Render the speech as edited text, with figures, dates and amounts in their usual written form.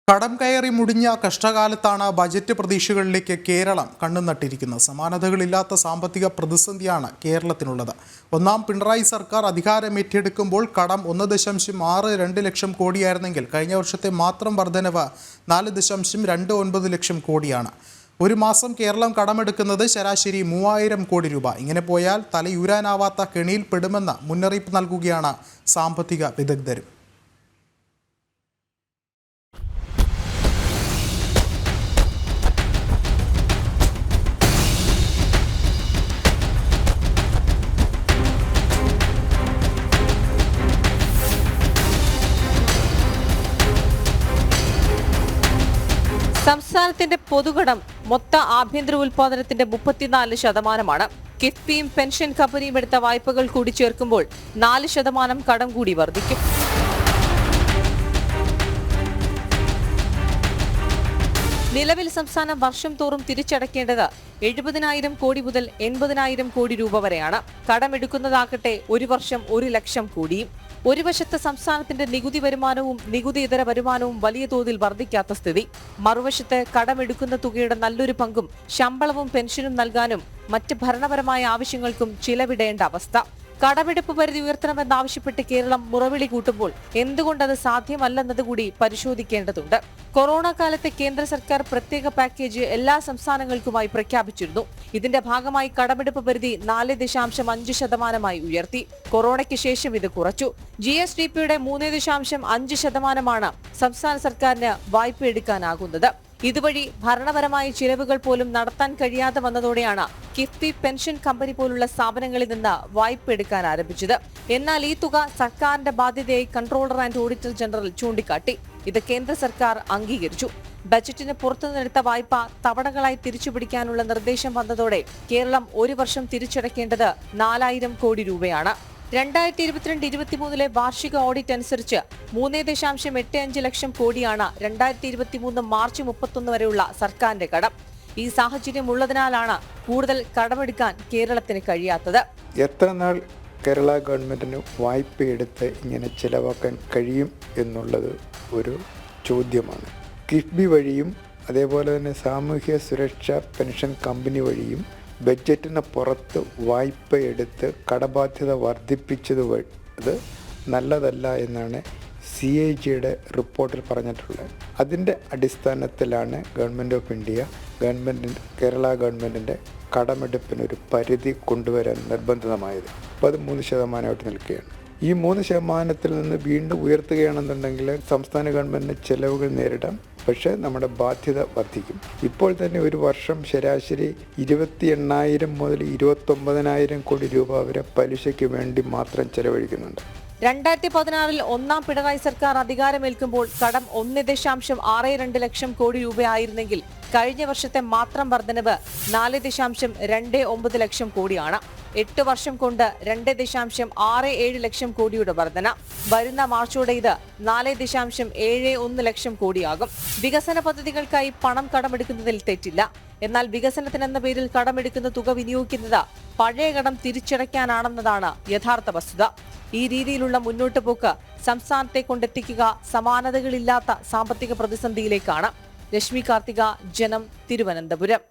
കടം കയറി മുടിഞ്ഞ കഷ്ടകാലത്താണ് ബജറ്റ് പ്രതീക്ഷകളിലേക്ക് കേരളം കണ്ണുനട്ടിരിക്കുന്നത്. സമാനതകളില്ലാത്ത സാമ്പത്തിക പ്രതിസന്ധിയാണ് കേരളത്തിനുള്ളത്. ഒന്നാം പിണറായി സർക്കാർ അധികാരം ഏറ്റെടുക്കുമ്പോൾ കടം 1.62 ലക്ഷം കോടിയായിരുന്നെങ്കിൽ കഴിഞ്ഞ വർഷത്തെ മാത്രം വർധനവ് 4.29 ലക്ഷം കോടിയാണ്. ഒരു മാസം കേരളം കടമെടുക്കുന്നത് ശരാശരി 3000 കോടി രൂപ. ഇങ്ങനെ പോയാൽ തലയൂരാനാവാത്ത കെണിയിൽ പെടുമെന്ന് മുന്നറിയിപ്പ് നൽകുകയാണ് സാമ്പത്തിക വിദഗ്ധരും. സംസ്ഥാനത്തിന്റെ പൊതുകടം മൊത്ത ആഭ്യന്തര ഉൽപാദനത്തിന്റെ 34%. കിഫ്ബിയും പെൻഷൻ കമ്പനിയും എടുത്ത വായ്പകൾ കൂടി ചേർക്കുമ്പോൾ 4% കടം കൂടി വർദ്ധിക്കും. നിലവിൽ സംസ്ഥാനം വർഷം തോറും തിരിച്ചടക്കേണ്ടത് 70,000 കോടി മുതൽ 80,000 കോടി രൂപ വരെയാണ്. കടമെടുക്കുന്നതാകട്ടെ ഒരു വർഷം 1 ലക്ഷം കോടിയും. ഒരു വശത്ത് സംസ്ഥാനത്തിന്റെ നികുതി വരുമാനവും നികുതി ഇതര വരുമാനവും വലിയ തോതിൽ വർദ്ധിക്കാത്ത സ്ഥിതി. മറുവശത്ത് കടമെടുക്കുന്ന തുകയുടെ നല്ലൊരു പങ്കും ശമ്പളവും പെൻഷനും നൽകാനും മറ്റ് ഭരണപരമായ ആവശ്യങ്ങൾക്കും ചിലവിടേണ്ട അവസ്ഥ. കടമെടുപ്പ് പരിധി ഉയർത്തണമെന്നാവശ്യപ്പെട്ട് കേരളം മുറവിളി കൂട്ടുമ്പോൾ എന്തുകൊണ്ടത് സാധ്യമല്ലെന്നതുകൂടി പരിശോധിക്കേണ്ടതുണ്ട്. കൊറോണ കാലത്ത് കേന്ദ്ര സർക്കാർ പ്രത്യേക പാക്കേജ് എല്ലാ സംസ്ഥാനങ്ങൾക്കുമായി പ്രഖ്യാപിച്ചിരുന്നു. ഇതിന്റെ ഭാഗമായി കടമെടുപ്പ് പരിധി 4.5% ഉയർത്തി. കൊറോണയ്ക്ക് ശേഷം ഇത് കുറച്ചു. GSDPയുടെ 3.5% സംസ്ഥാന സർക്കാരിന് വായ്പ എടുക്കാനാകുന്നത്. ഇതുവഴി ഭരണപരമായ ചിലവുകൾ പോലും നടത്താൻ കഴിയാതെ വന്നതോടെയാണ് കിഫ്ബി പെൻഷൻ കമ്പനി പോലുള്ള സ്ഥാപനങ്ങളിൽ നിന്ന് വായ്പ എടുക്കാൻ ആരംഭിച്ചത്. എന്നാൽ ഈ തുക സർക്കാരിന്റെ ബാധ്യതയായി കൺട്രോളർ ആൻഡ് ഓഡിറ്റർ ജനറൽ ചൂണ്ടിക്കാട്ടി. ഇത് കേന്ദ്ര സർക്കാർ അംഗീകരിച്ചു. ബജറ്റിന് പുറത്തുനിന്നെടുത്ത വായ്പ തവണകളായി തിരിച്ചുപിടിക്കാനുള്ള നിർദ്ദേശം വന്നതോടെ കേരളം ഒരു വർഷം തിരിച്ചടക്കേണ്ടത് 4000 കോടി രൂപയാണ്. 2022-23 വാർഷിക ഓഡിറ്റ് അനുസരിച്ച് 3.85 ലക്ഷം കോടിയാണ് 2023 മാർച്ച് 31 വരെയുള്ള സർക്കാരിന്റെ കടം. ഈ സാഹചര്യം ഉള്ളതിനാലാണ് കൂടുതൽ കടമെടുക്കാൻ കേരളത്തിന് കഴിയാത്തത്. എത്ര നാൾ കേരള ഗവൺമെന്റിന് വായ്പയെടുത്ത് ഇങ്ങനെ ചിലവാക്കാൻ കഴിയും എന്നുള്ളത് ഒരു ചോദ്യമാണ്. കിഫ്ബി വഴിയും അതേപോലെ തന്നെ സാമൂഹ്യ സുരക്ഷാ പെൻഷൻ കമ്പനി വഴിയും ബഡ്ജറ്റിന് പുറത്ത് വായ്പയെടുത്ത് കടബാധ്യത വർദ്ധിപ്പിച്ചത് നല്ലതല്ല എന്നാണ് CAGയുടെ റിപ്പോർട്ടിൽ പറഞ്ഞിട്ടുള്ളത്. അതിൻ്റെ അടിസ്ഥാനത്തിലാണ് ഗവൺമെൻറ് ഓഫ് ഇന്ത്യ കേരള ഗവൺമെൻറ്റിൻ്റെ കടമെടുപ്പിനൊരു പരിധി കൊണ്ടുവരാൻ നിർബന്ധിതമായത്. അപ്പോൾ അത് 3% നിൽക്കുകയാണ്. ഈ 3% നിന്ന് വീണ്ടും ഉയർത്തുകയാണെന്നുണ്ടെങ്കിൽ സംസ്ഥാന ഗവൺമെൻറ്റിന് ചെലവുകൾ നേരിടാം. പക്ഷേ നമ്മുടെ ബാധ്യത വർദ്ധിക്കും. ഇപ്പോൾ തന്നെ ഒരു വർഷം ശരാശരി 28,000 മുതൽ 29,000 കോടി രൂപ വരെ പലിശയ്ക്ക് വേണ്ടി മാത്രം ചെലവഴിക്കുന്നുണ്ട്. 2016 ഒന്നാം പിണറായി സർക്കാർ അധികാരമേൽക്കുമ്പോൾ കടം 1.62 ലക്ഷം കോടി രൂപയായിരുന്നെങ്കിൽ കഴിഞ്ഞ വർഷത്തെ മാത്രം വർധനവ് 4.29 ലക്ഷം കോടിയാണ്. 8 വർഷം കൊണ്ട് 2.67 ലക്ഷം കോടിയുടെ വർധന. വരുന്ന മാർച്ചോടെ ഇത് 4.71 ലക്ഷം കോടിയാകും. വികസന പദ്ധതികൾക്കായി പണം കടമെടുക്കുന്നതിൽ തെറ്റില്ല. എന്നാൽ വികസനത്തിനെന്ന പേരിൽ കടമെടുക്കുന്ന തുക വിനിയോഗിക്കുന്നത് പഴയ കടം തിരിച്ചടയ്ക്കാനാണെന്നതാണ് യഥാർത്ഥ വസ്തുത. ഈ രീതിയിലുള്ള മുന്നോട്ട് പോക്ക് സംസ്ഥാനത്തെ കൊണ്ടെത്തിക്കുക സമാനതകളില്ലാത്ത സാമ്പത്തിക പ്രതിസന്ധിയിലേക്കാണ്. രശ്മി കാർത്തിക, ജനം, തിരുവനന്തപുരം.